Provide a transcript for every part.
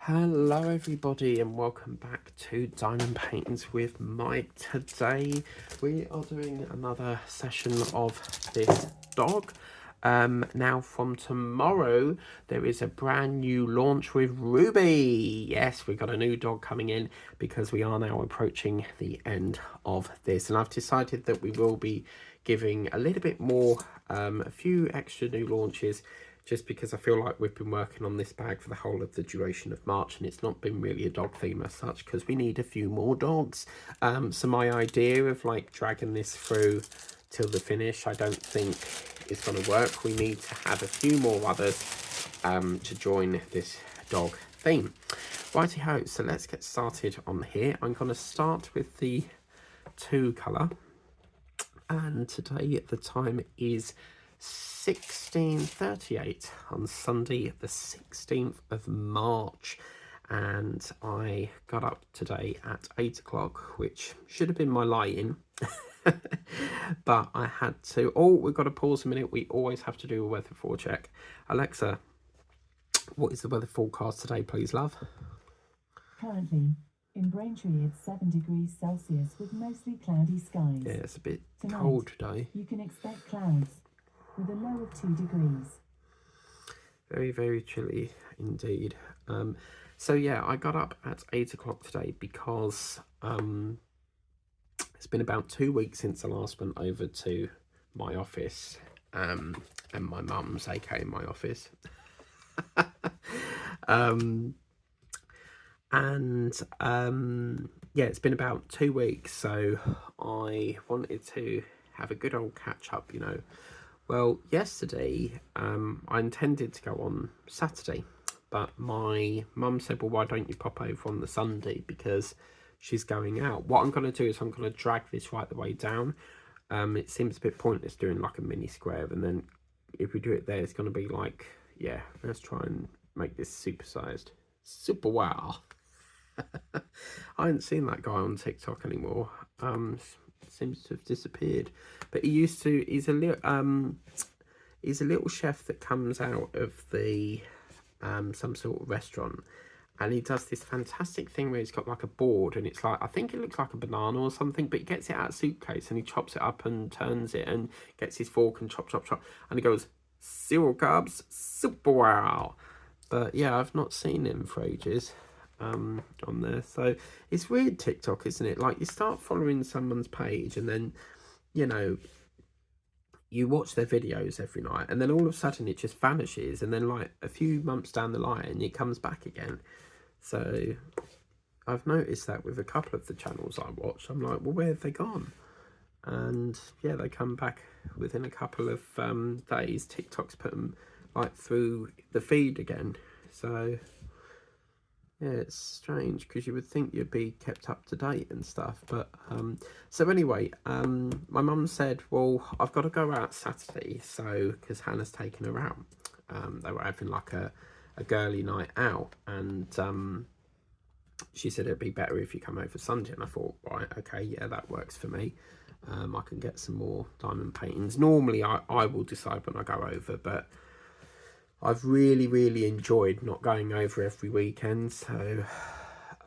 Hello everybody and welcome back to Diamond Paintings with Mike. Today we are doing another session of this dog. Now from tomorrow there is a brand new launch with Ruby. Yes, we've got a new dog coming in because we are now approaching the end of this, and I've decided that we will be giving a little bit more, a few extra new launches, just because I feel like we've been working on this bag for the whole of the duration of March and it's not been really a dog theme as such because we need a few more dogs. So my idea of like dragging this through till the finish, I don't think is going to work. We need to have a few more others to join this dog theme. Righty ho, so let's get started on here. I'm going to start with the 2 colour, and today the time is 16:38 on Sunday the 16th of March, and I got up today at 8 o'clock, which should have been my lie-in. But I had to. Oh, we've got to pause a minute. We always have to do a weather forecheck. Alexa, what is the weather forecast today, please, love? Currently, in Braintree it's 7 degrees Celsius with mostly cloudy skies. Yeah, it's a bit Tonight, cold today. You can expect clouds with a low of 2 degrees. Very, very chilly indeed. So yeah, I got up at 8 o'clock today because it's been about 2 weeks since I last went over to my office, and my mum's, aka my office. Yeah, it's been about 2 weeks, so I wanted to have a good old catch up, you know. Well, yesterday I intended to go on Saturday, but my mum said, well, why don't you pop over on the Sunday because she's going out. What I'm going to do is I'm going to drag this right the way down. It seems a bit pointless doing like a mini square, and then if we do it there, it's going to be like, yeah, let's try and make this supersized. Super wow. I haven't seen that guy on TikTok anymore. Seems to have disappeared, but he's a little chef that comes out of the some sort of restaurant, and he does this fantastic thing where he's got like a board, and it's like, I think it looks like a banana or something, but he gets it out of a suitcase and he chops it up and turns it and gets his fork and chop, and he goes, 0 carbs, super wow. But yeah, I've not seen him for ages on there. So it's weird, TikTok, isn't it? Like, you start following someone's page and then, you know, you watch their videos every night and then all of a sudden it just vanishes, and then like a few months down the line it comes back again. So I've noticed that with a couple of the channels I watch. I'm like, well, where have they gone? And yeah, they come back within a couple of days. TikTok's put them like through the feed again. So yeah, it's strange because you would think you'd be kept up to date and stuff. But so anyway, my mum said, well, I've got to go out Saturday, so because Hannah's taken her out. They were having like a girly night out, and she said it'd be better if you come over Sunday. And I thought, right, okay, yeah, that works for me. I can get some more diamond paintings. Normally I will decide when I go over, but I've really enjoyed not going over every weekend. So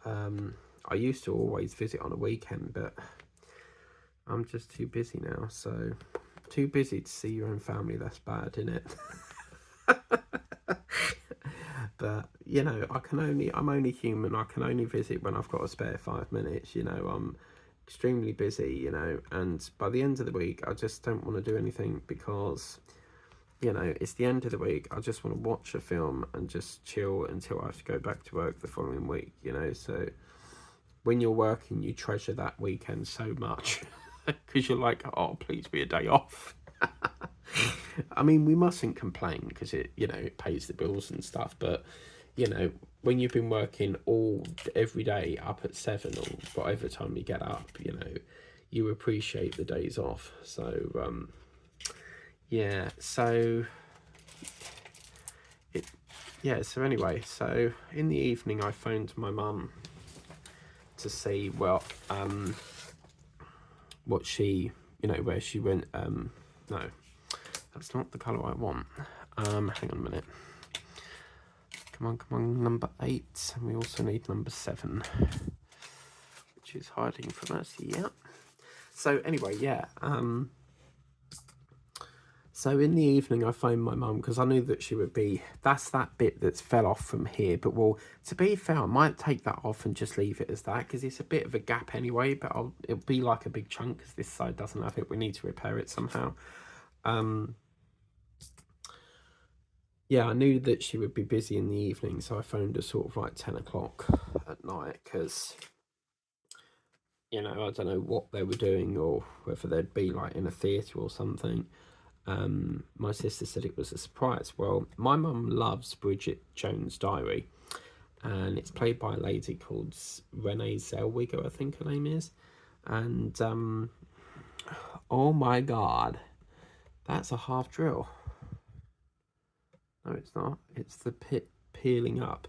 I used to always visit on a weekend, but I'm just too busy now. So too busy to see your own family. That's bad, isn't it? But you know, I'm only human. I can only visit when I've got a spare 5 minutes. You know, I'm extremely busy, you know, and by the end of the week I just don't want to do anything because, you know, it's the end of the week. I just want to watch a film and just chill until I have to go back to work the following week, you know. So when you're working, you treasure that weekend so much because you're like, oh, please be a day off. I mean, we mustn't complain because it, you know, it pays the bills and stuff, but you know, when you've been working every day up at 7 or whatever time you get up, you know, you appreciate the days off. So yeah, so so anyway, so in the evening I phoned my mum to see what she, you know, where she went. No, that's not the colour I want. Hang on a minute. come on, number 8. And we also need number 7, which is hiding from us. Yeah. So anyway, yeah. So in the evening, I phoned my mum because I knew that she would be. That's that bit that's fell off from here. But well, to be fair, I might take that off and just leave it as that because it's a bit of a gap anyway. But it'll be like a big chunk because this side doesn't have it. We need to repair it somehow. Yeah, I knew that she would be busy in the evening, so I phoned her sort of like 10 o'clock at night because, you know, I don't know what they were doing or whether they'd be like in a theatre or something. My sister said it was a surprise. Well, my mum loves Bridget Jones' Diary, and it's played by a lady called Renee Zellweger, I think her name is. And, oh my God, that's a half drill. No, it's not. It's the pit peeling up.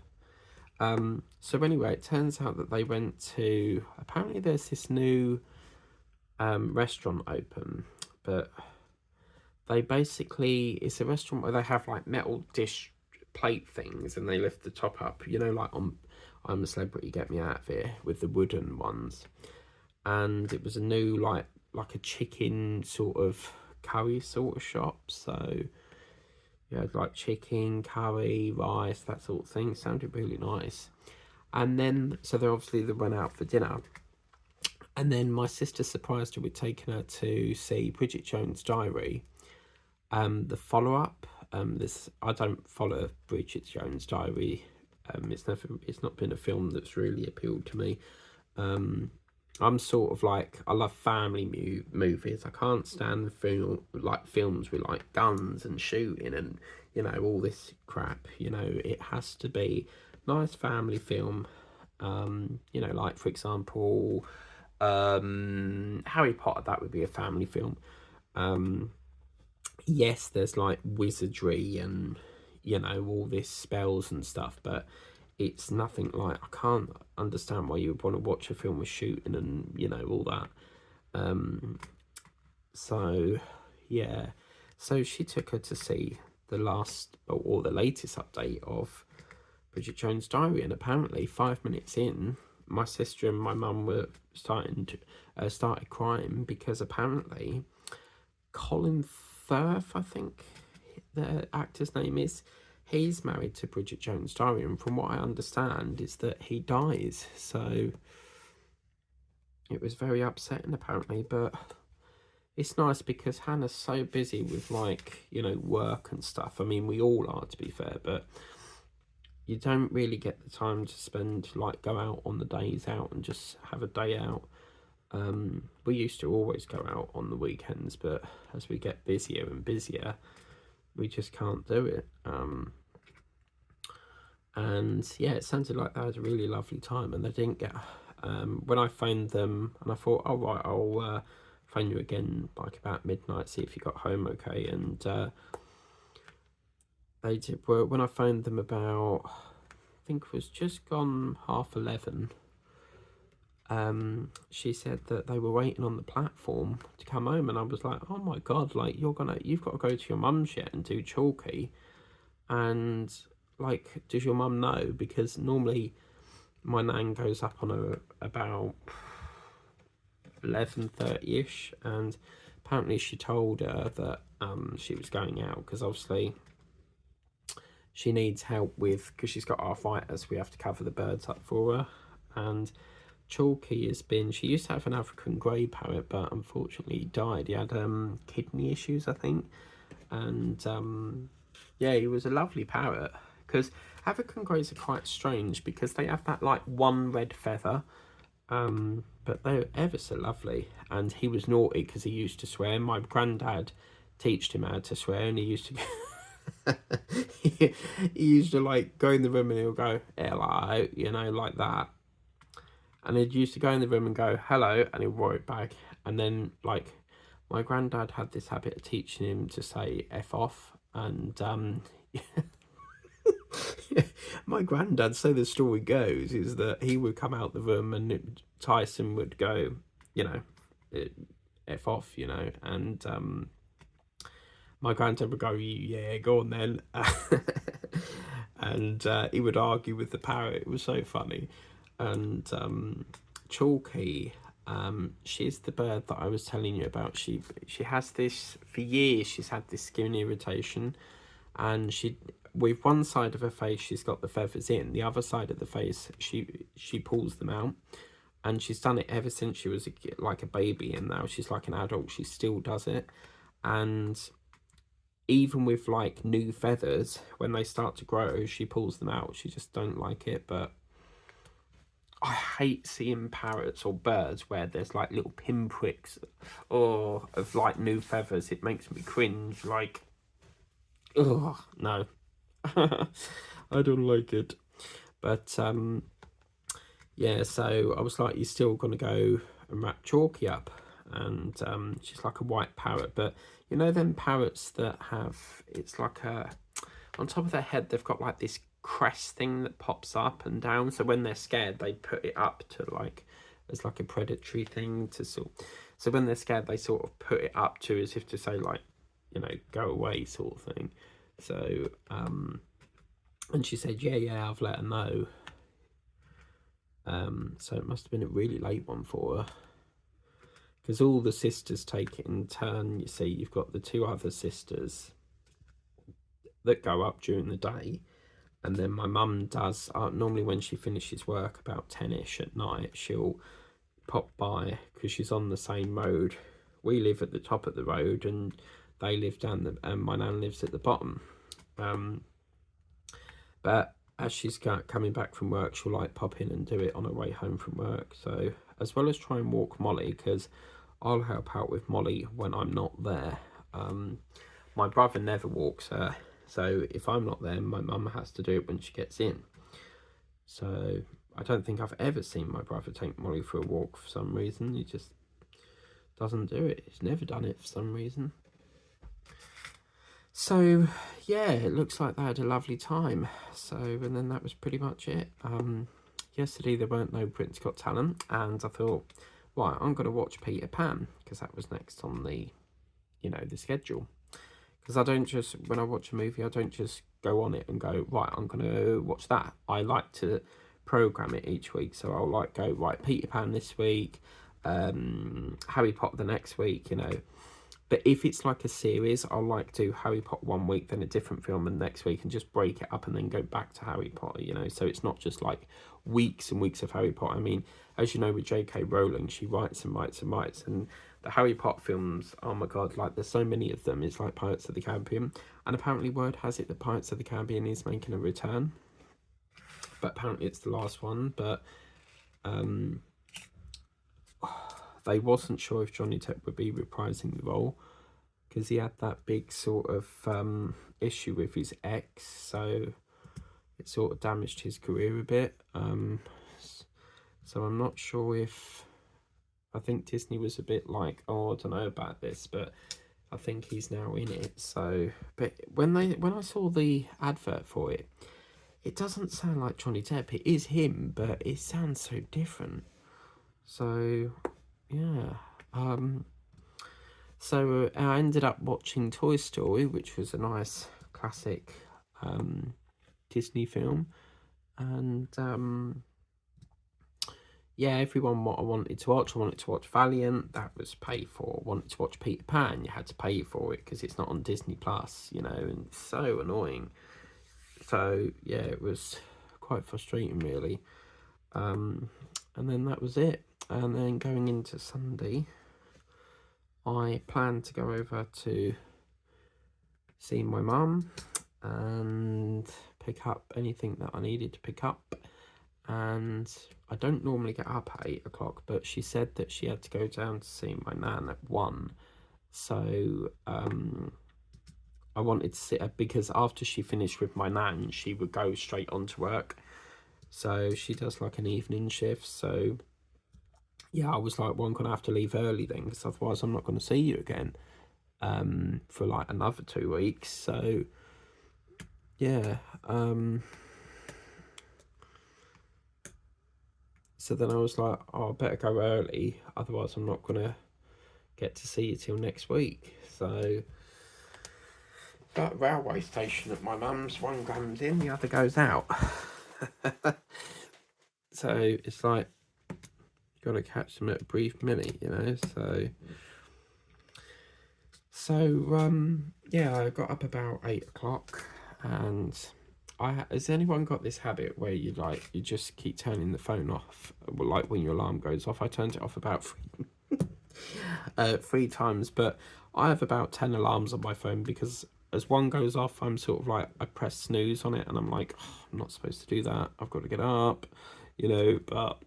So anyway, it turns out that they went to, apparently there's this new restaurant open, but they basically, it's a restaurant where they have like metal dish plate things and they lift the top up, you know, like on I'm a Celebrity, Get Me Out of Here, with the wooden ones. And it was a new like a chicken sort of curry sort of shop. So you had like chicken, curry, rice, that sort of thing. Sounded really nice. And then, so they went out for dinner. And then my sister surprised her with taking her to see Bridget Jones' Diary. The follow-up, I don't follow Bridget Jones' Diary. It's not been a film that's really appealed to me. I'm sort of like, I love family movies. I can't stand films with like guns and shooting and, you know, all this crap. You know, it has to be nice family film. You know, like for example, Harry Potter, that would be a family film. Yes, there's like wizardry and, you know, all this spells and stuff, but it's nothing like, I can't understand why you would want to watch a film with shooting and, you know, all that. So yeah, so she took her to see the last or the latest update of Bridget Jones' Diary, and apparently 5 minutes in, my sister and my mum were started crying because apparently Colin Firth, I think the actor's name is, he's married to Bridget Jones' Diary, and from what I understand is that he dies. So it was very upsetting apparently, but it's nice because Hannah's so busy with like, you know, work and stuff. I mean, we all are, to be fair, but you don't really get the time to spend, like, go out on the days out and just have a day out. We used to always go out on the weekends, but as we get busier and busier, we just can't do it. And yeah, it sounded like they had a really lovely time, and they didn't get when I phoned them, and I thought, oh right, I'll phone you again like about midnight, see if you got home okay. And they did. Well, when I phoned them about, I think it was just gone 11:30, she said that they were waiting on the platform to come home, and I was like, oh my God, like you've got to go to your mum's yet and do chalky. And like, does your mum know? Because normally my nan goes up on about 11:30ish, and apparently she told her that she was going out because obviously she needs help with, because she's got arthritis, we have to cover the birds up for her. And Chalky has been, she used to have an African grey parrot, but unfortunately he died. He had kidney issues, I think. And yeah, he was a lovely parrot, because African greys are quite strange because they have that like one red feather, but they're ever so lovely. And he was naughty because he used to swear. My granddad taught him how to swear, and he used to he used to like go in the room and he'll go hello, you know, like that. And he used to go in the room and go hello, and he'll roar it back. And then like my granddad had this habit of teaching him to say F off. And my granddad, so the story goes, is that he would come out the room and Tyson would go, you know, F off, you know. And my granddad would go, yeah, go on then. and he would argue with the parrot. It was so funny. And Chalky, she's the bird that I was telling you about. She has this for years. She's had this skin irritation, and with one side of her face she's got the feathers in. The other side of the face she pulls them out, and she's done it ever since she was like a baby, and now she's like an adult. She still does it, and even with like new feathers, when they start to grow, she pulls them out. She just don't like it. But I hate seeing parrots or birds where there's like little pinpricks or of like new feathers. It makes me cringe. Like, oh no, I don't like it. But yeah, so I was like, you're still gonna go and wrap Chalky up, and she's like a white parrot. But you know them parrots that have, it's like a, on top of their head they've got like this crest thing that pops up and down, so when they're scared they put it up to like, as like a predatory thing to sort, so when they're scared they sort of put it up to, as if to say like, you know, go away sort of thing. So and she said yeah I've let her know. So it must have been a really late one for her, because all the sisters take it in turn. You see, you've got the two other sisters that go up during the day, and then my mum does, normally when she finishes work about 10ish at night, she'll pop by, because she's on the same road. We live at the top of the road and they live down the, and my nan lives at the bottom. But as she's coming back from work, she'll like pop in and do it on her way home from work. So as well as try and walk Molly, because I'll help out with Molly when I'm not there. My brother never walks her, so if I'm not there, my mum has to do it when she gets in. So I don't think I've ever seen my brother take Molly for a walk for some reason. He just doesn't do it. He's never done it for some reason. So yeah, it looks like they had a lovely time. So, and then that was pretty much it. Yesterday there weren't no Britain's Got Talent, and I thought, right, I'm going to watch Peter Pan, because that was next on the, you know, the schedule. Because I don't just, when I watch a movie, I don't just go on it and go, right, I'm going to watch that. I like to program it each week. So I'll like go, right, Peter Pan this week, Harry Potter the next week, you know. But if it's like a series, I'll like do Harry Potter one week, then a different film the next week, and just break it up and then go back to Harry Potter, you know. So it's not just like weeks and weeks of Harry Potter. I mean, as you know, with J.K. Rowling, she writes and writes and writes, and the Harry Potter films, oh my god, like there's so many of them. It's like Pirates of the Caribbean, and apparently word has it that Pirates of the Caribbean is making a return, but apparently it's the last one. But they wasn't sure if Johnny Depp would be reprising the role, because he had that big sort of issue with his ex, so it sort of damaged his career a bit. So I'm not sure if, I think Disney was a bit like, oh, I don't know about this, but I think he's now in it. So, but when I saw the advert for it, it doesn't sound like Johnny Depp. It is him, but it sounds so different. So yeah. So I ended up watching Toy Story, which was a nice classic Disney film, and yeah, everyone what I wanted to watch. I wanted to watch Valiant, that was paid for. I wanted to watch Peter Pan, you had to pay for it because it's not on Disney Plus, you know, and it's so annoying. So yeah, it was quite frustrating really. And then that was it. And then going into Sunday, I planned to go over to see my mum and pick up anything that I needed to pick up. And I don't normally get up at 8 o'clock, but she said that she had to go down to see my nan at 1. So I wanted to sit her, because after she finished with my nan, she would go straight on to work. So she does like an evening shift. So yeah, I was like, well, I'm going to have to leave early then, because otherwise I'm not going to see you again for like another 2 weeks. So yeah, so then I was like, oh, I better go early, otherwise I'm not going to get to see you till next week. So That railway station at my mum's, one comes in, the other goes out. So it's like, you got to catch them at a brief minute, you know. Yeah, I got up about 8 o'clock, and has anyone got this habit where you just keep turning the phone off? Well, like when your alarm goes off, I turned it off about three times, but I have about 10 alarms on my phone, because as one goes off, I'm sort of like, I press snooze on it and I'm like, oh, I'm not supposed to do that, I've got to get up, you know. But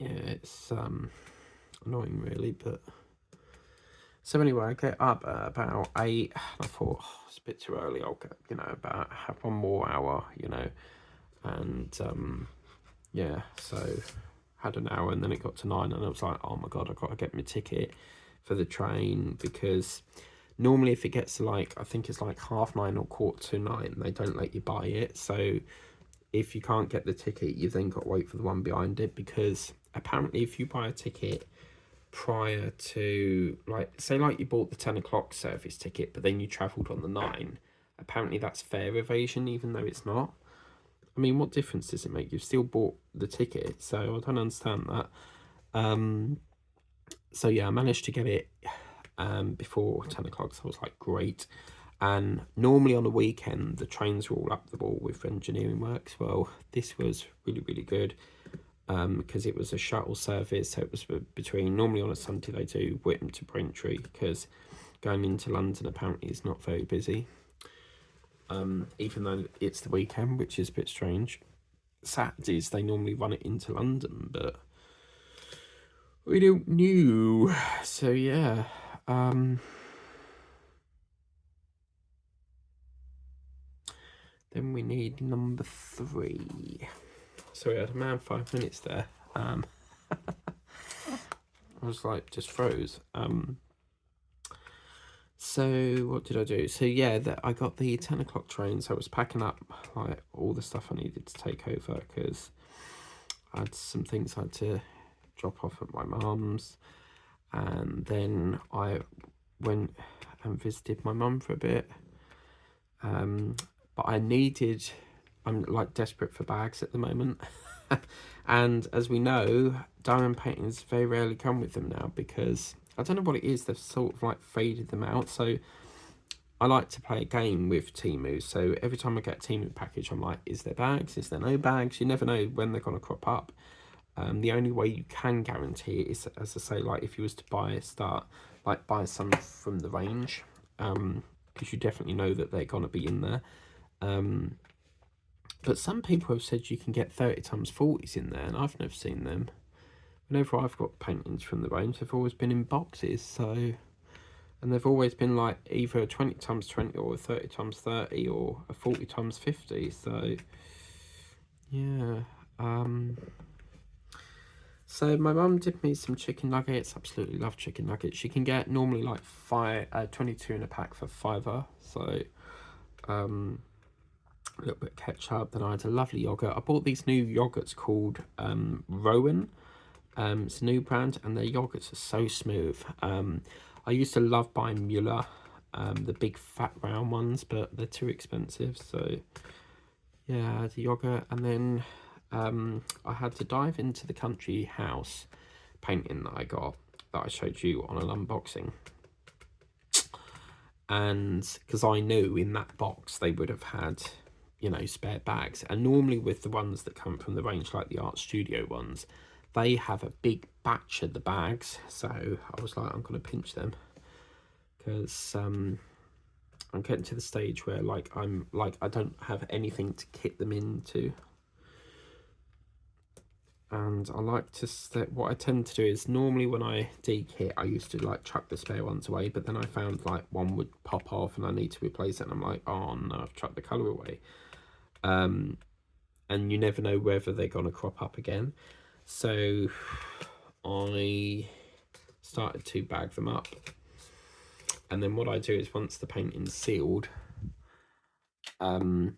yeah, it's annoying really. But so anyway, I get up at about 8, and I thought, oh, it's a bit too early, I'll get, you know, about have one more hour, you know. And yeah, so had an hour, and then it got to 9, and I was like, oh my god, I've got to get my ticket for the train, because normally if it gets to like, I think it's like 9:30 or 9:45, they don't let you buy it. So if you can't get the ticket, you've then got to wait for the one behind it, because apparently if you buy a ticket prior to, like, say like you bought the 10 o'clock service ticket but then you travelled on the 9, apparently that's fare evasion, even though it's not. I mean, what difference does it make? You've still bought the ticket, so I don't understand that. So yeah, I managed to get it before 10 o'clock, so I was like, great. And normally on a weekend, the trains are all up the wall with engineering works. Well, this was really, really good, because it was a shuttle service, so it was between, normally on a Sunday they do Whittam to Braintree, because going into London apparently is not very busy, even though it's the weekend, which is a bit strange. Saturdays they normally run it into London, but we don't know. So yeah, then we need number 3. So we had a man 5 minutes there. I was like, just froze. So what did I do? So yeah, I got the 10 o'clock train, so I was packing up like all the stuff I needed to take over, because I had some things I had to drop off at my mum's, and then I went and visited my mum for a bit. But I'm like desperate for bags at the moment. And as we know, diamond paintings very rarely come with them now, because I don't know what it is, they've sort of like faded them out. So I like to play a game with Temu, so every time I get a Temu package, I'm like, is there bags, is there no bags? You never know when they're going to crop up. The only way you can guarantee it is, as I say, like if you was to buy some from the range, because you definitely know that they're going to be in there. But some people have said you can get 30x40s in there, and I've never seen them. Whenever I've got paintings from the range, they've always been in boxes, so, and they've always been like either a 20x20 or a 30x30 or a 40x50. So yeah. So my mum did me some chicken nuggets. Absolutely love chicken nuggets. You can get normally like 22 in a pack for £5. So a little bit of ketchup. Then I had a lovely yogurt. I bought these new yogurts called Rowan. It's a new brand, and their yogurts are so smooth. I used to love buying Mueller, the big fat round ones, but they're too expensive. So yeah, I had a yogurt, and then I had to dive into the country house painting that I got, that I showed you on an unboxing. And because I knew in that box they would have had, you know, spare bags. And normally with the ones that come from the range, like the Art Studio ones, they have a big batch of the bags. So I was like, I'm going to pinch them, because I'm getting to the stage where I don't have anything to kit them into. And I like to what I tend to do is, normally when I de-kit, I used to like chuck the spare ones away, but then I found like one would pop off and I need to replace it, and I'm like, oh no, I've chucked the colour away. And you never know whether they're going to crop up again. So I started to bag them up, and then what I do is, once the painting's sealed, I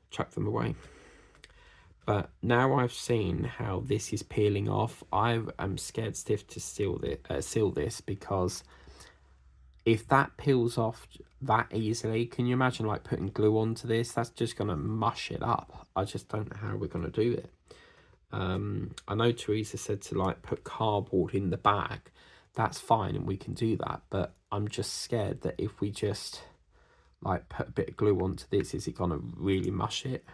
chuck them away. But now I've seen how this is peeling off, I am scared stiff to seal this, because if that peels off that easily, can you imagine like putting glue onto this? That's just going to mush it up. I just don't know how we're going to do it. I know Teresa said to like put cardboard in the bag. That's fine and we can do that, but I'm just scared that if we just like put a bit of glue onto this, is it going to really mush it?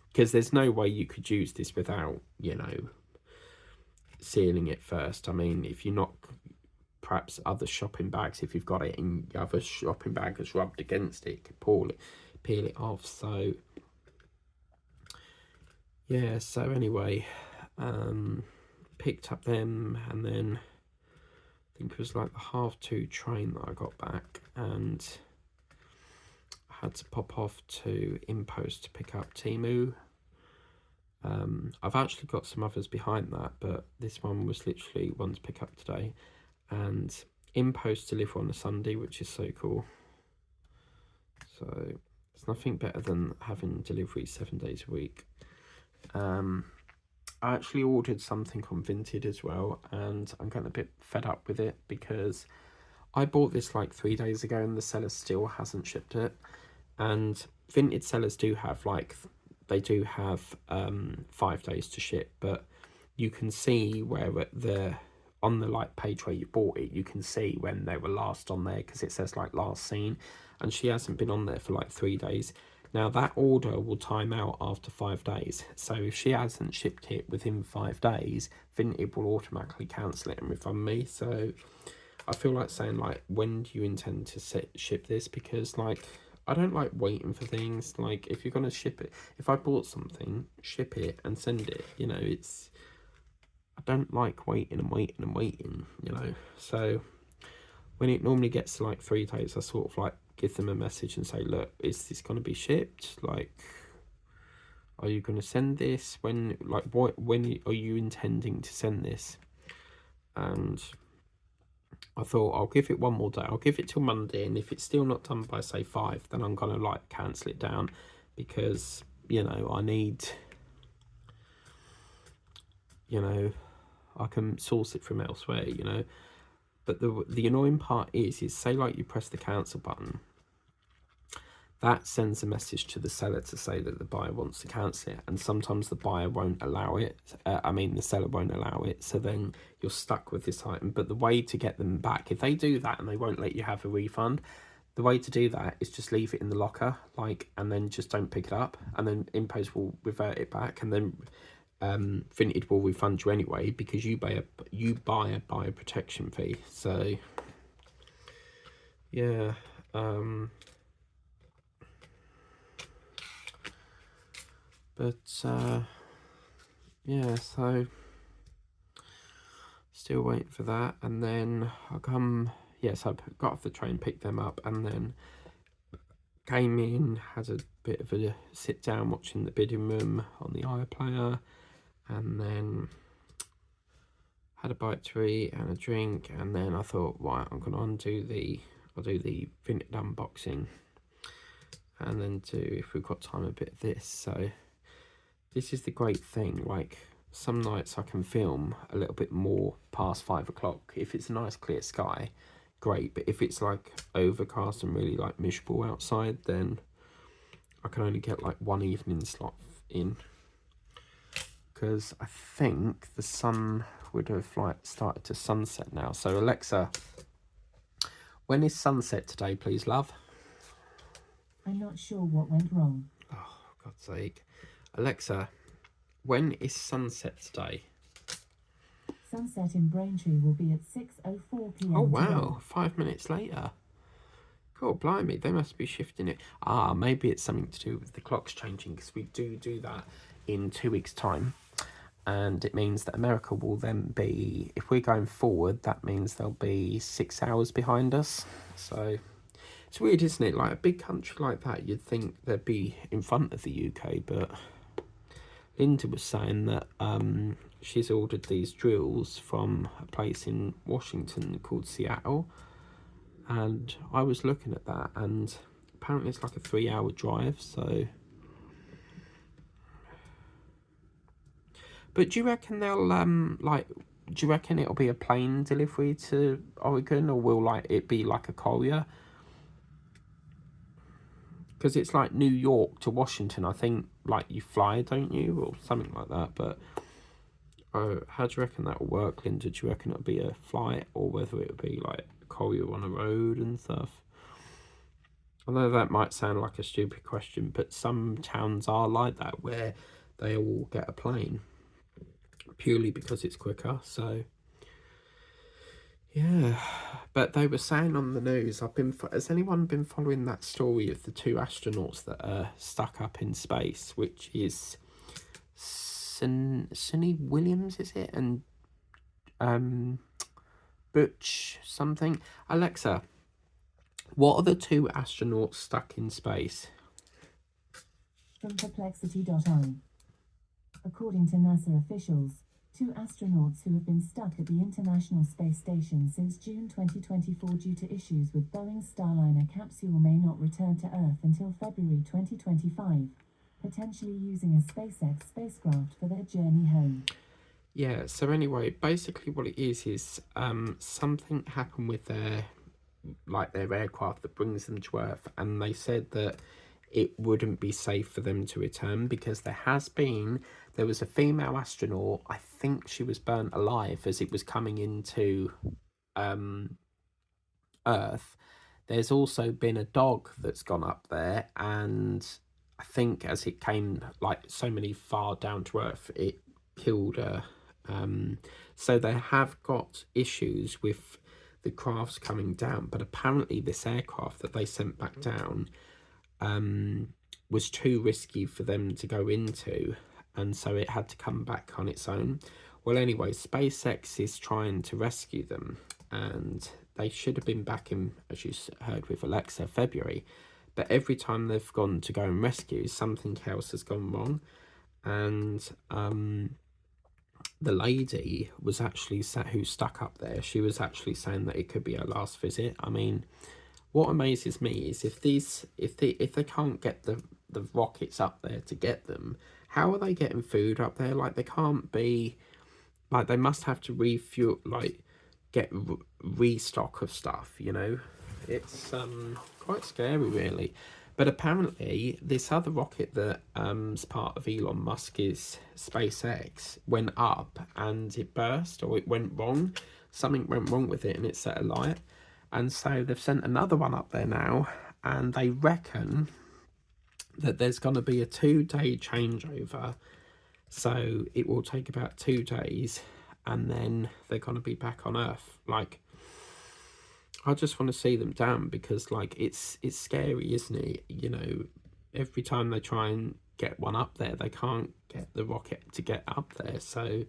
Because there's no way you could use this without, you know, sealing it first. I mean, if you're not, perhaps other shopping bags, if you've got it in your other shopping bag that's rubbed against it, you could peel it off. So yeah, so anyway, picked up them, and then I think it was like the 2:30 train that I got back, and I had to pop off to Impost to pick up Timu. I've actually got some others behind that, but this one was literally one to pick up today. And Impost deliver on a Sunday, which is so cool. So it's nothing better than having delivery 7 days a week. I actually ordered something on Vinted as well, and I'm getting a bit fed up with it because I bought this like 3 days ago and the seller still hasn't shipped it. And Vinted sellers do have like, they do have 5 days to ship, but you can see where on the like page where you bought it, you can see when they were last on there because it says like last seen, and she hasn't been on there for like 3 days. Now that order will time out after 5 days, so if she hasn't shipped it within 5 days, Vinted will automatically cancel it and refund me. So I feel like saying like, when do you intend to ship this? Because like, I don't like waiting for things. Like, if you're gonna ship it, if I bought something, ship it and send it. You know, I don't like waiting and waiting and waiting, you know. So when it normally gets to like 3 days, I sort of like give them a message and say, look, is this going to be shipped? Like, are you going to send this? When are you intending to send this? And I thought, I'll give it one more day. I'll give it till Monday, and if it's still not done by say 5, then I'm going to like cancel it down, because, you know, I need, you know, I can source it from elsewhere, you know. But the annoying part is say like you press the cancel button, that sends a message to the seller to say that the buyer wants to cancel it, and sometimes the buyer won't allow it. The seller won't allow it, so then you're stuck with this item. But the way to get them back, if they do that and they won't let you have a refund, the way to do that is just leave it in the locker, like, and then just don't pick it up, and then Impost will revert it back, and then Vinted will refund you anyway, because you buy a buyer protection fee. So yeah, yeah, so still waiting for that. And then I got off the train, picked them up, and then came in, had a bit of a sit down watching the bidding room on the iPlayer, and then had a bite to eat and a drink, and then I thought, right, I'm gonna I'll do the Vinted unboxing, and then do, if we've got time, a bit of this. So this is the great thing, like, some nights I can film a little bit more past 5 o'clock. If it's a nice clear sky, great, but if it's like overcast and really like miserable outside, then I can only get like one evening slot in, because I think the sun would have like started to sunset now. So Alexa, when is sunset today, please, love? I'm not sure what went wrong. Oh, God's sake. Alexa, when is sunset today? Sunset in Braintree will be at 6:04 p.m. Oh, wow, today. 5 minutes later. God, blimey, they must be shifting it. Maybe it's something to do with the clocks changing, because we do that in 2 weeks' time. And it means that America will then be, if we're going forward, that means they'll be 6 hours behind us. So it's weird, isn't it? Like, a big country like that, you'd think they'd be in front of the UK, but Linda was saying that she's ordered these drills from a place in Washington called Seattle, and I was looking at that, and apparently it's like a 3-hour drive. So, but do you reckon they'll like, do you reckon it'll be a plane delivery to Oregon, or will like it be like a courier? Because it's like New York to Washington. I think like you fly, don't you, or something like that. But how do you reckon that will work, Linda? Do you reckon it'll be a flight, or whether it'll be like a courier on a road and stuff? I know that might sound like a stupid question, but some towns are like that, where they all get a plane purely because it's quicker. So yeah, but they were saying on the news, has anyone been following that story of the two astronauts that are stuck up in space, which is Sunny Williams, is it, and Butch something? Alexa, what are the two astronauts stuck in space? From perplexity.io. According to NASA officials, two astronauts who have been stuck at the International Space Station since June 2024 due to issues with Boeing's Starliner capsule may not return to Earth until February 2025, potentially using a SpaceX spacecraft for their journey home. Yeah, so anyway, basically what it is something happened with their aircraft that brings them to Earth, and they said that it wouldn't be safe for them to return because there was a female astronaut, I think she was burnt alive as it was coming into Earth. There's also been a dog that's gone up there, and I think as it came like so many far down to Earth, it killed her. So they have got issues with the crafts coming down, but apparently this aircraft that they sent back down was too risky for them to go into, and so it had to come back on its own. Well, anyway, SpaceX is trying to rescue them, and they should have been back in, as you heard with Alexa, February. But every time they've gone to go and rescue, something else has gone wrong. And the lady was actually who stuck up there. She was actually saying that it could be her last visit. I mean, what amazes me is if they can't get the rockets up there to get them, how are they getting food up there? Like, they can't be like, they must have to refuel, like get restock of stuff, you know. It's quite scary, really. But apparently this other rocket that is part of Elon Musk's SpaceX went up and it burst, or it went wrong. Something went wrong with it and it set alight. And so they've sent another one up there now, and they reckon that there's going to be a 2-day changeover. So it will take about 2 days, and then they're going to be back on Earth. Like, I just want to see them down, because like it's scary, isn't it? You know, every time they try and get one up there, they can't get the rocket to get up there. So,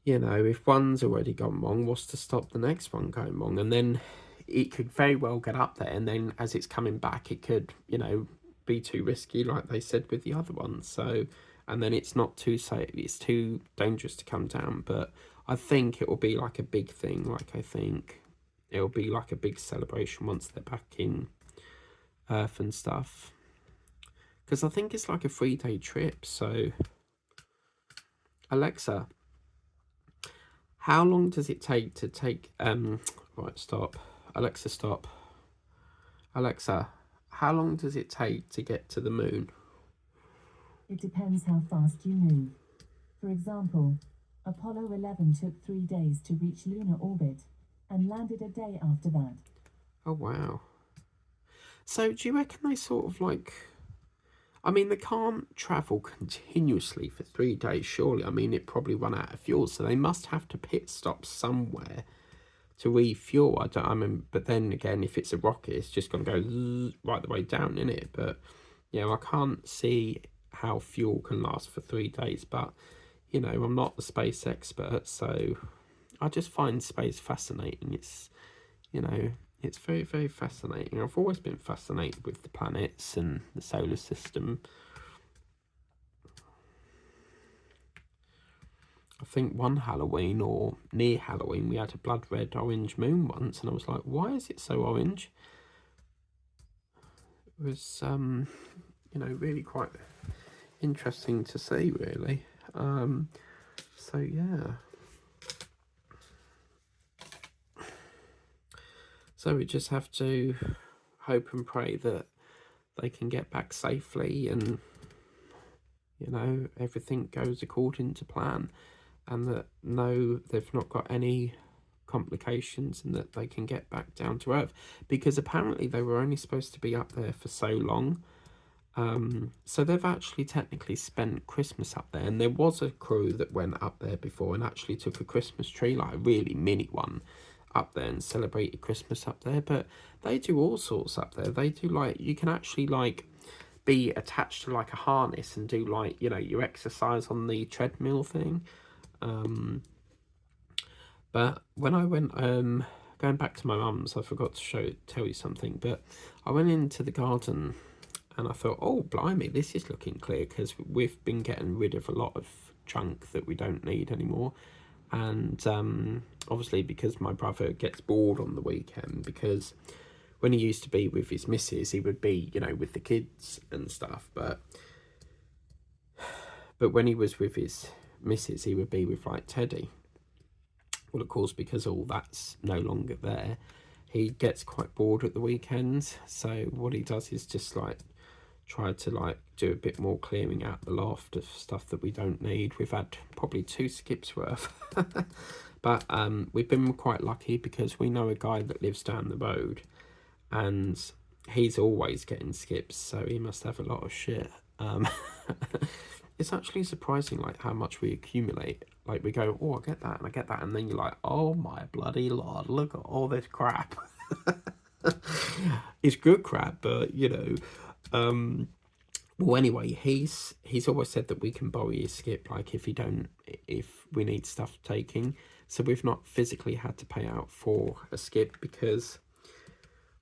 you know, if one's already gone wrong, what's to stop the next one going wrong? And then it could very well get up there, and then as it's coming back, it could, you know, be too risky, like they said with the other one. So, and then it's not too safe, it's too dangerous to come down. But I think it will be like a big thing. Like, I think it'll be like a big celebration once they're back in Earth and stuff, because I think it's like a 3-day trip. So, Alexa, how long does it take to take right, stop. Alexa, stop. Alexa, how long does it take to get to the moon? It depends how fast you move. For example, Apollo 11 took 3 days to reach lunar orbit and landed a day after that. Oh, wow. So do you reckon they sort of like, I mean, they can't travel continuously for 3 days, surely. I mean, it probably run out of fuel, so they must have to pit stop somewhere to refuel. I mean, but then again, if it's a rocket, it's just going to go right the way down, isn't it? But yeah, I can't see how fuel can last for 3 days. But, you know, I'm not the space expert, so I just find space fascinating. It's, you know, it's very, very fascinating. I've always been fascinated with the planets and the solar system. I think one Halloween, or near Halloween, we had a blood red orange moon once, and I was like, why is it so orange? It was, you know, really quite interesting to see, really. So yeah. So we just have to hope and pray that they can get back safely and, you know, everything goes according to plan, and that no, they've not got any complications, and that they can get back down to earth, because apparently they were only supposed to be up there for so long. So they've actually technically spent Christmas up there, and there was a crew that went up there before and actually took a Christmas tree, like a really mini one, up there and celebrated Christmas up there. But they do all sorts up there. They do, like, you can actually like be attached to like a harness and do, like, you know, you exercise on the treadmill thing. But when I went, going back to my mum's, I forgot to tell you something, but I went into the garden and I thought, oh, blimey, this is looking clear, because we've been getting rid of a lot of junk that we don't need anymore. And obviously, because my brother gets bored on the weekend, because when he used to be with his missus, he would be, you know, with the kids and stuff. But when he was with his missus, he would be with, like, Teddy. Well, of course, because all that's no longer there, he gets quite bored at the weekends. So what he does is just, like, try to, like, do a bit more clearing out the loft of stuff that we don't need. We've had probably 2 skips worth. But we've been quite lucky, because we know a guy that lives down the road, and he's always getting skips, so he must have a lot of shit. It's actually surprising, like, how much we accumulate. Like, we go, oh, I get that, and I get that, and then you're like, oh my bloody lord, look at all this crap. It's good crap, but, you know. Well, anyway, he's always said that we can borrow his skip, like, if we need stuff taking. So we've not physically had to pay out for a skip, because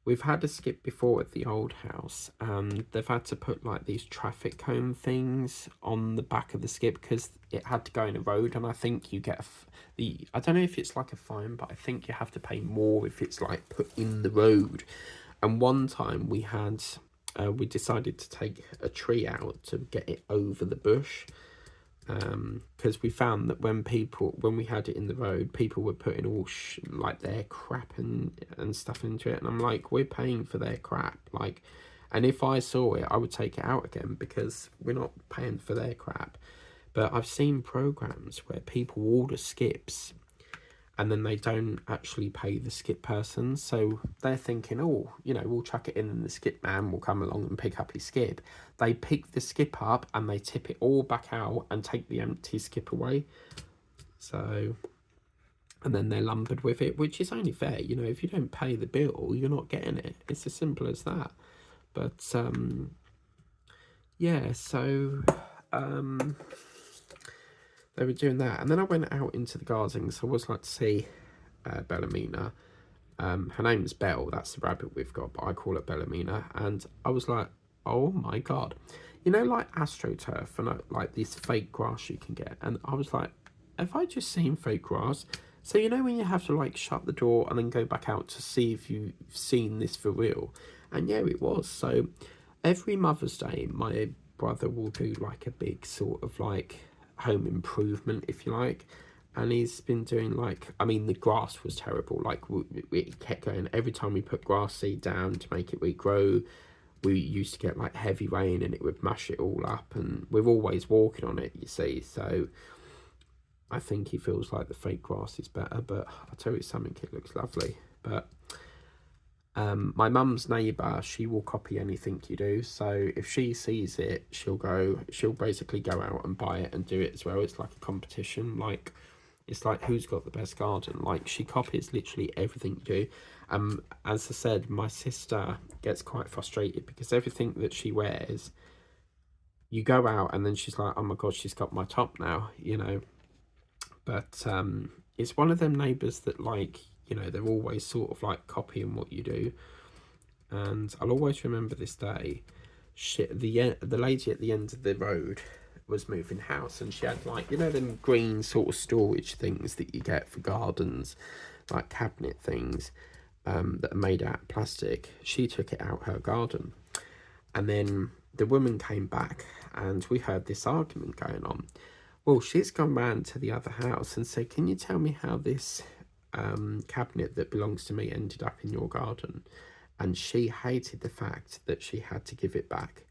we've had a skip before at the old house, and they've had to put, like, these traffic cone things on the back of the skip, because it had to go in a road, and I think you get I don't know if it's like a fine, but I think you have to pay more if it's, like, put in the road. And one time we decided to take a tree out to get it over the bush, because we found that when we had it in the road, people were putting all like their crap and stuff into it, and I'm like, we're paying for their crap, like, and if I saw it, I would take it out again, because we're not paying for their crap. But I've seen programs where people order skips and then they don't actually pay the skip person, so they're thinking, oh, you know, we'll chuck it in and the skip man will come along and pick up his skip. They pick the skip up and they tip it all back out and take the empty skip away. So, and then they're lumbered with it, which is only fair, you know, if you don't pay the bill, you're not getting it. It's as simple as that. But yeah, so they were doing that, and then I went out into the garden, so I was like to see Bellamina. Her name's Belle, that's the rabbit we've got, but I call it Bellamina. And I was like, oh my god, you know, like AstroTurf and like this fake grass you can get. And I was like, have I just seen fake grass? So, you know, when you have to, like, shut the door and then go back out to see if you've seen this for real. And yeah, it was. So every Mother's Day, my brother will do, like, a big sort of, like, home improvement, if you like. And he's been doing, like, I mean, the grass was terrible. Like, it kept going. Every time we put grass seed down to make it regrow, we used to get, like, heavy rain and it would mash it all up. And we're always walking on it, you see. So I think he feels like the fake grass is better. But I'll tell you something, it looks lovely. But my mum's neighbour, she will copy anything you do. So if she sees it, she'll basically go out and buy it and do it as well. It's like a competition. Like, it's like who's got the best garden. Like, she copies literally everything you do. As I said, my sister gets quite frustrated because everything that she wears, you go out and then she's like, oh my god, she's got my top now, you know. But it's one of them neighbours that, like, you know, they're always sort of like copying what you do. And I'll always remember this day. The lady at the end of the road was moving house, and she had, like, you know, them green sort of storage things that you get for gardens, like cabinet things that are made out of plastic. She took it out her garden, and then the woman came back and we heard this argument going on. Well, she's gone round to the other house and said, can you tell me how this cabinet that belongs to me ended up in your garden? And she hated the fact that she had to give it back.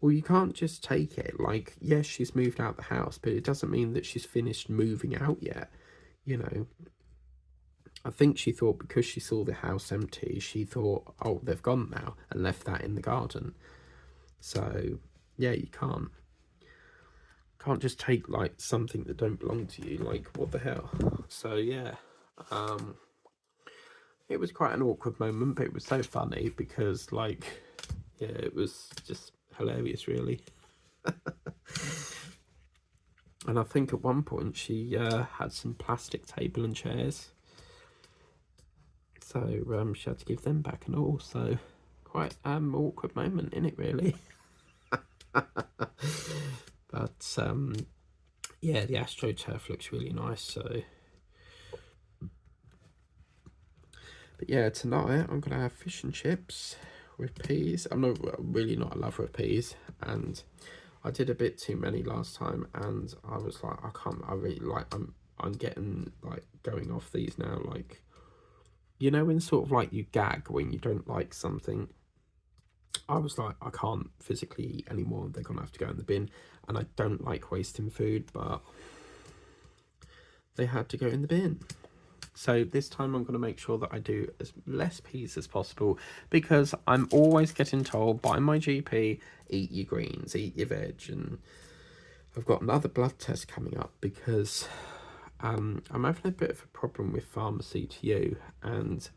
Well, you can't just take it. Like, yes, she's moved out the house, but it doesn't mean that she's finished moving out yet. You know, I think she thought because she saw the house empty, she thought, oh, they've gone now, and left that in the garden. So, yeah, you can't just take like something that don't belong to you. Like, what the hell? So yeah, it was quite an awkward moment, but it was so funny because, like, yeah, it was just hilarious, really. And I think at one point she had some plastic table and chairs, so she had to give them back and all. So quite awkward moment in it, really. But yeah, the AstroTurf looks really nice. So, but yeah, tonight I'm gonna have fish and chips with peas. I'm really not a lover of peas, and I did a bit too many last time, and I was like, I can't. I really like. I'm getting like going off these now. Like, you know, when sort of like you gag when you don't like something. I was like, I can't physically eat anymore. They're gonna have to go in the bin, and I don't like wasting food, but they had to go in the bin. So this time I'm going to make sure that I do as less peas as possible, because I'm always getting told by my GP, eat your greens, eat your veg. And I've got another blood test coming up because I'm having a bit of a problem with pharmacy to you, and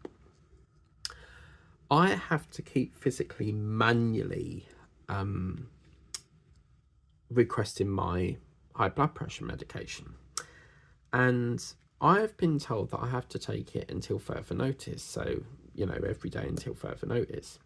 I have to keep physically manually requesting my high blood pressure medication. And I've been told that I have to take it until further notice. So, you know, every day until further notice.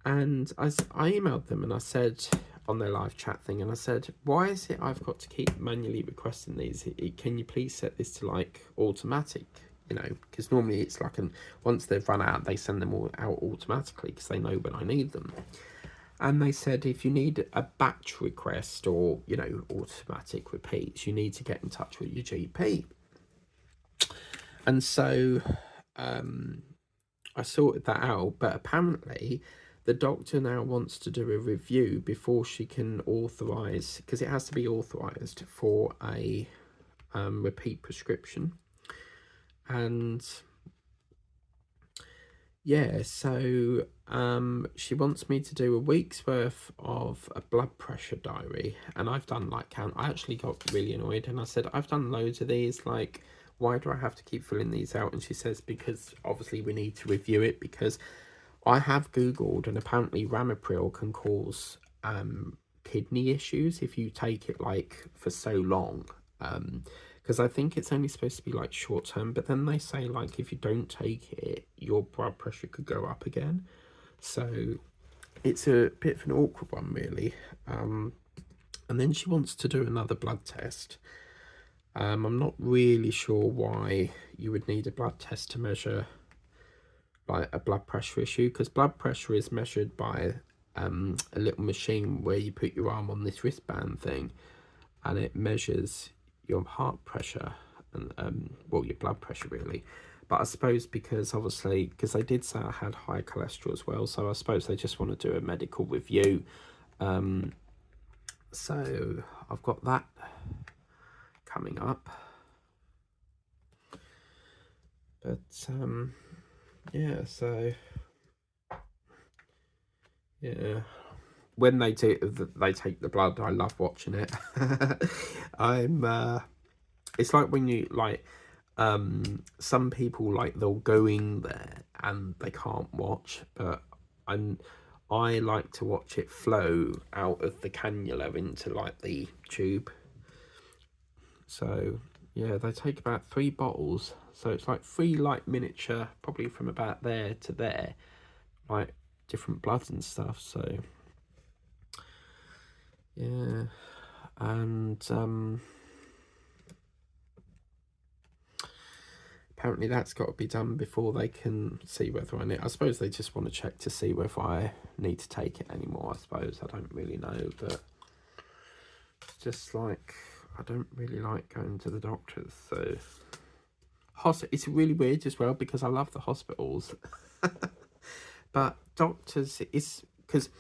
And I emailed them and I said on their live chat thing, and I said, why is it I've got to keep manually requesting these? Can you please set this to like automatic? You know, because normally it's like, once they've run out, they send them all out automatically because they know when I need them. And they said, if you need a batch request or, you know, automatic repeats, you need to get in touch with your GP. And so I sorted that out, but apparently the doctor now wants to do a review before she can authorise, because it has to be authorised for a repeat prescription. And yeah, so she wants me to do a week's worth of a blood pressure diary, and I've done like count. I actually got really annoyed, and I said, I've done loads of these, like, why do I have to keep filling these out? And she says, because obviously we need to review it, because I have Googled, and apparently Ramipril can cause kidney issues if you take it like for so long. Because I think it's only supposed to be like short term, but then they say like if you don't take it, your blood pressure could go up again. So it's a bit of an awkward one, really. And then she wants to do another blood test. I'm not really sure why you would need a blood test to measure like a blood pressure issue, because blood pressure is measured by a little machine where you put your arm on this wristband thing, and it measures your heart pressure and well, your blood pressure, really. But I suppose because obviously, because they did say I had high cholesterol as well, so I suppose they just want to do a medical review. So I've got that coming up. But yeah, so yeah, when they take the blood, I love watching it. It's like when you like some people, like, they'll go in there and they can't watch, but I like to watch it flow out of the cannula into like the tube. So yeah, they take about 3 bottles, so it's like 3 like miniature, probably from about there to there, like different bloods and stuff. So yeah, and apparently that's got to be done before they can see whether I need. I suppose they just want to check to see whether I need to take it anymore. I suppose, I don't really know, but it's just like, I don't really like going to the doctors. So it's really weird as well because I love the hospitals. But doctors, is because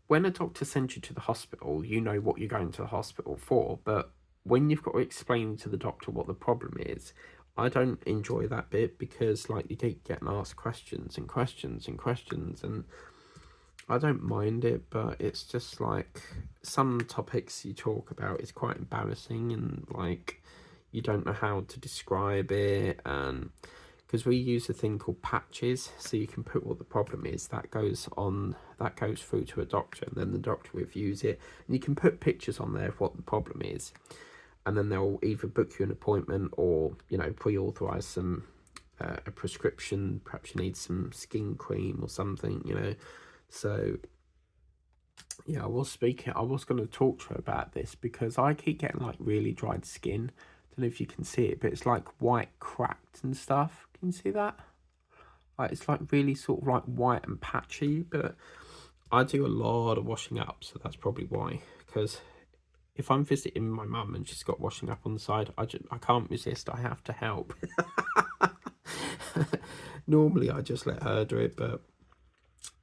when a doctor sends you to the hospital, you know what you're going to the hospital for. But when you've got to explain to the doctor what the problem is, I don't enjoy that bit because like you keep getting asked questions and questions and questions, and I don't mind it, but it's just like some topics you talk about is quite embarrassing, and like you don't know how to describe it. And because we use a thing called patches, so you can put what the problem is, that goes through to a doctor, and then the doctor reviews it, and you can put pictures on there of what the problem is, and then they'll either book you an appointment or, you know, pre-authorize some a prescription. Perhaps you need some skin cream or something, you know. So yeah, I was going to talk to her about this because I keep getting like really dried skin. Don't know if you can see it, but it's like white cracked and stuff. Can you see that? Like it's like really sort of like white and patchy, but I do a lot of washing up, so that's probably why. Because if I'm visiting my mum and she's got washing up on the side, I can't resist. I have to help. Normally I just let her do it, but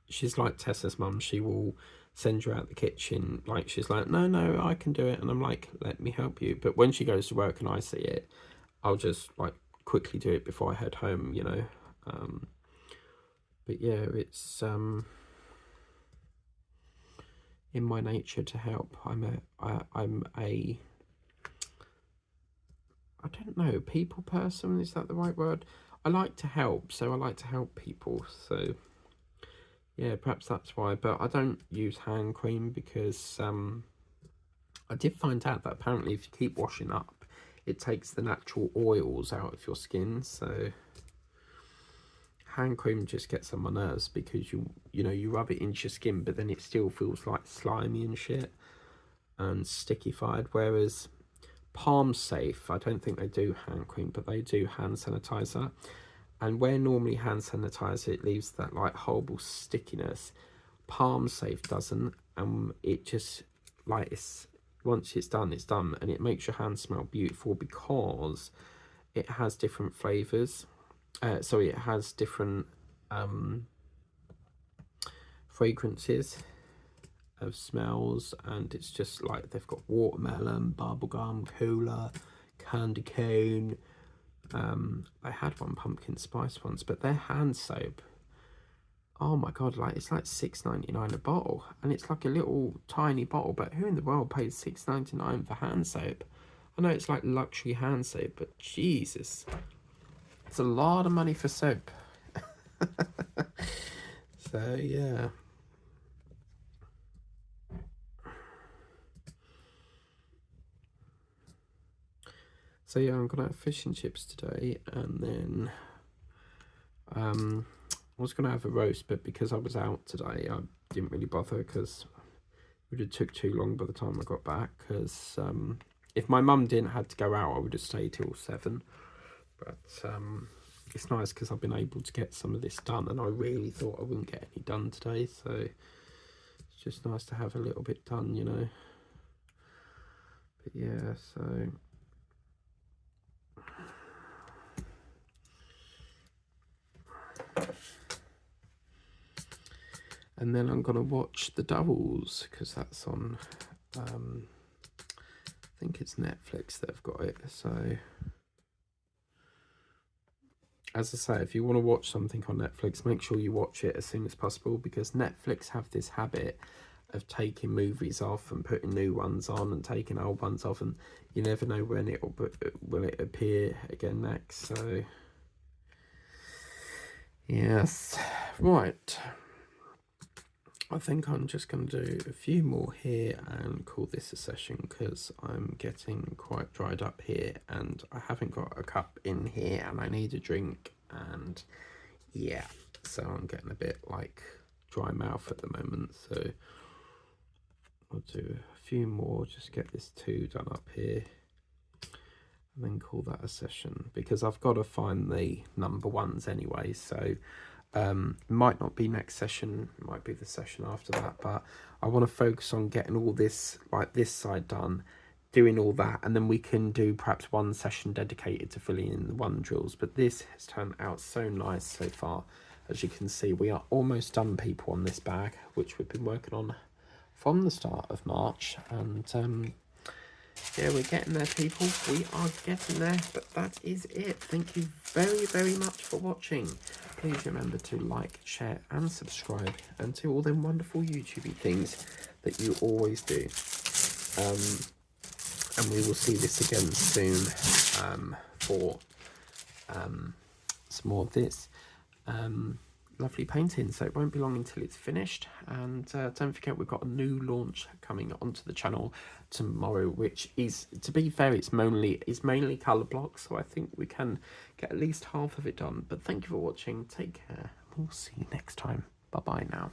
she's like Tessa's mum. She will send you out the kitchen. Like she's like, no, I can do it, and I'm like, let me help you. But when she goes to work and I see it, I'll just like quickly do it before I head home, you know. But yeah, it's in my nature to help. I'm a I don't know, people person, is that the right word? I like to help, so I like to help people. So yeah, perhaps that's why. But I don't use hand cream because I did find out that apparently if you keep washing up, it takes the natural oils out of your skin. So hand cream just gets on my nerves because you know you rub it into your skin, but then it still feels like slimy and shit and stickified. Whereas Palm Safe, I don't think they do hand cream, but they do hand sanitizer. And where normally hand sanitizer it leaves that like horrible stickiness, Palm Safe doesn't, and it just like once it's done, and it makes your hands smell beautiful because it has different flavors. So it has different fragrances of smells, and it's just like they've got watermelon, bubblegum, cola, candy cane. I had one pumpkin spice once, but their hand soap, oh my god, like it's like $6.99 a bottle, and it's like a little tiny bottle. But who in the world pays $6.99 for hand soap? I know it's like luxury hand soap, but Jesus, it's a lot of money for soap. So yeah. So yeah, I'm gonna have fish and chips today, and then I was gonna have a roast, but because I was out today, I didn't really bother because it would have took too long by the time I got back. Because if my mum didn't had to go out, I would have stayed till 7. But it's nice because I've been able to get some of this done, and I really thought I wouldn't get any done today. So it's just nice to have a little bit done, you know. But yeah, so. And then I'm gonna watch The Doubles because that's on, I think it's Netflix that have got it. So, as I say, if you want to watch something on Netflix, make sure you watch it as soon as possible because Netflix have this habit of taking movies off and putting new ones on and taking old ones off, and you never know when will it appear again next. So, yes, right. I think I'm just going to do a few more here and call this a session because I'm getting quite dried up here and I haven't got a cup in here and I need a drink, and yeah, so I'm getting a bit like dry mouth at the moment. So I'll do a few more, just get this 2 done up here and then call that a session because I've got to find the number ones anyway. So might not be next session, might be the session after that, but I want to focus on getting all this, like this side done, doing all that, and then we can do perhaps one session dedicated to filling in the one drills. But this has turned out so nice so far. As you can see, we are almost done, people, on this bag, which we've been working on from the start of March. And yeah, we're getting there, people. We are getting there. But that is it. Thank you very, very much for watching. Please remember to like, share and subscribe, and to all them wonderful YouTubey things that you always do. And we will see this again soon for some more of this lovely painting. So it won't be long until it's finished. And don't forget, we've got a new launch coming onto the channel tomorrow, which is, to be fair, it's mainly colour blocks, so I think we can get at least half of it done. But thank you for watching. Take care. We'll see you next time. Bye bye now.